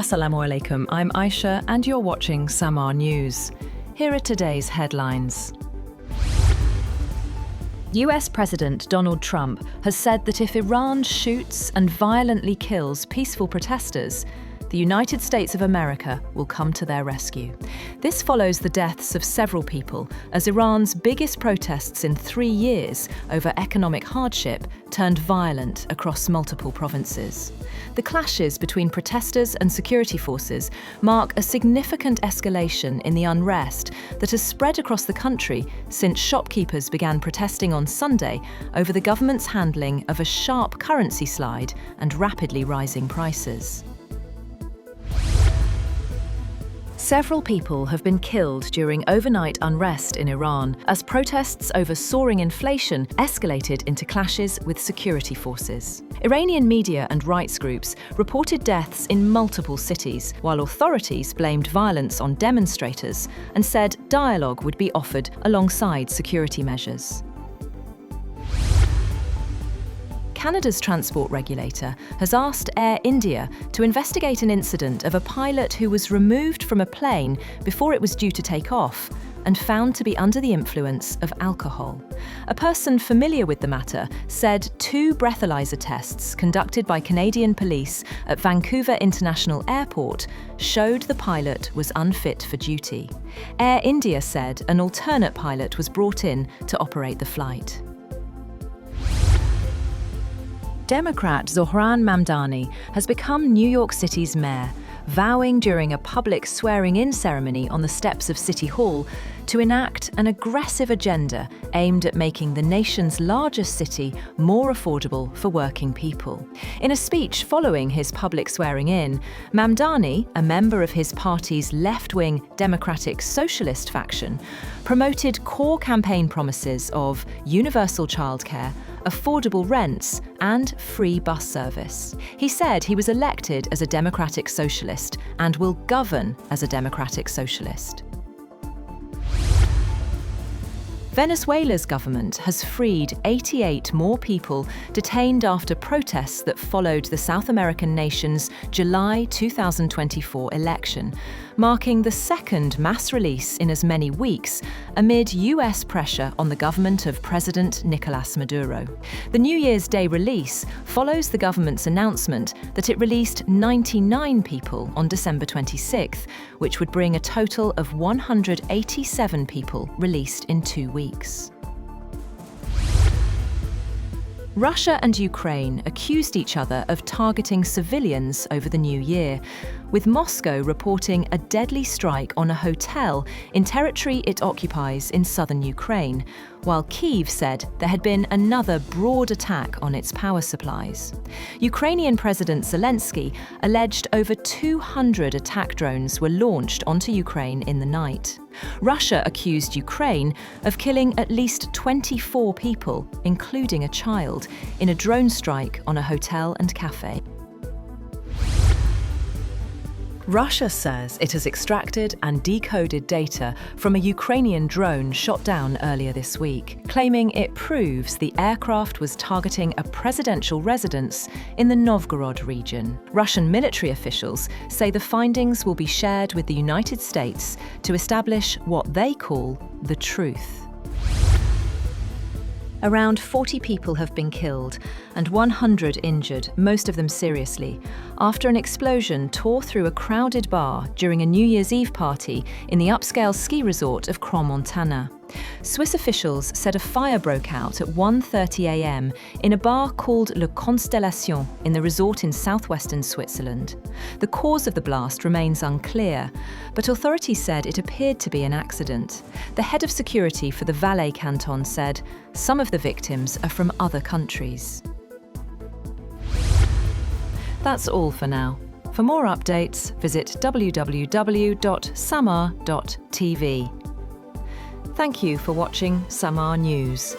Assalamu alaikum, I'm Aisha and you're watching Samar News. Here are today's headlines. US President Donald Trump has said that if Iran shoots and violently kills peaceful protesters, the United States of America will come to their rescue. This follows the deaths of several people as Iran's biggest protests in 3 years over economic hardship turned violent across multiple provinces. The clashes between protesters and security forces mark a significant escalation in the unrest that has spread across the country since shopkeepers began protesting on Sunday over the government's handling of a sharp currency slide and rapidly rising prices. Several people have been killed during overnight unrest in Iran as protests over soaring inflation escalated into clashes with security forces. Iranian media and rights groups reported deaths in multiple cities, while authorities blamed violence on demonstrators and said dialogue would be offered alongside security measures. Canada's transport regulator has asked Air India to investigate an incident of a pilot who was removed from a plane before it was due to take off and found to be under the influence of alcohol. A person familiar with the matter said 2 breathalyzer tests conducted by Canadian police at Vancouver International Airport showed the pilot was unfit for duty. Air India said an alternate pilot was brought in to operate the flight. Democrat Zohran Mamdani has become New York City's mayor, vowing during a public swearing-in ceremony on the steps of City Hall to enact an aggressive agenda aimed at making the nation's largest city more affordable for working people. In a speech following his public swearing-in, Mamdani, a member of his party's left-wing Democratic Socialist faction, promoted core campaign promises of universal childcare, affordable rents, and free bus service. He said he was elected as a Democratic Socialist and will govern as a Democratic Socialist. Venezuela's government has freed 88 more people detained after protests that followed the South American nation's July 2024 election, marking the second mass release in as many weeks amid US pressure on the government of President Nicolas Maduro. The New Year's Day release follows the government's announcement that it released 99 people on December 26th, which would bring a total of 187 people released in 2 weeks. Russia and Ukraine accused each other of targeting civilians over the new year, with Moscow reporting a deadly strike on a hotel in territory it occupies in southern Ukraine, while Kyiv said there had been another broad attack on its power supplies. Ukrainian President Zelensky alleged over 200 attack drones were launched onto Ukraine in the night. Russia accused Ukraine of killing at least 24 people, including a child, in a drone strike on a hotel and cafe. Russia says it has extracted and decoded data from a Ukrainian drone shot down earlier this week, claiming it proves the aircraft was targeting a presidential residence in the Novgorod region. Russian military officials say the findings will be shared with the United States to establish what they call the truth. Around 40 people have been killed and 100 injured, most of them seriously, after an explosion tore through a crowded bar during a New Year's Eve party in the upscale ski resort of Crans-Montana. Swiss officials said a fire broke out at 1:30 a.m. in a bar called Le Constellation in the resort in southwestern Switzerland. The cause of the blast remains unclear, but authorities said it appeared to be an accident. The head of security for the Valais canton said some of the victims are from other countries. That's all for now. For more updates, visit www.samar.tv. Thank you for watching Samar News.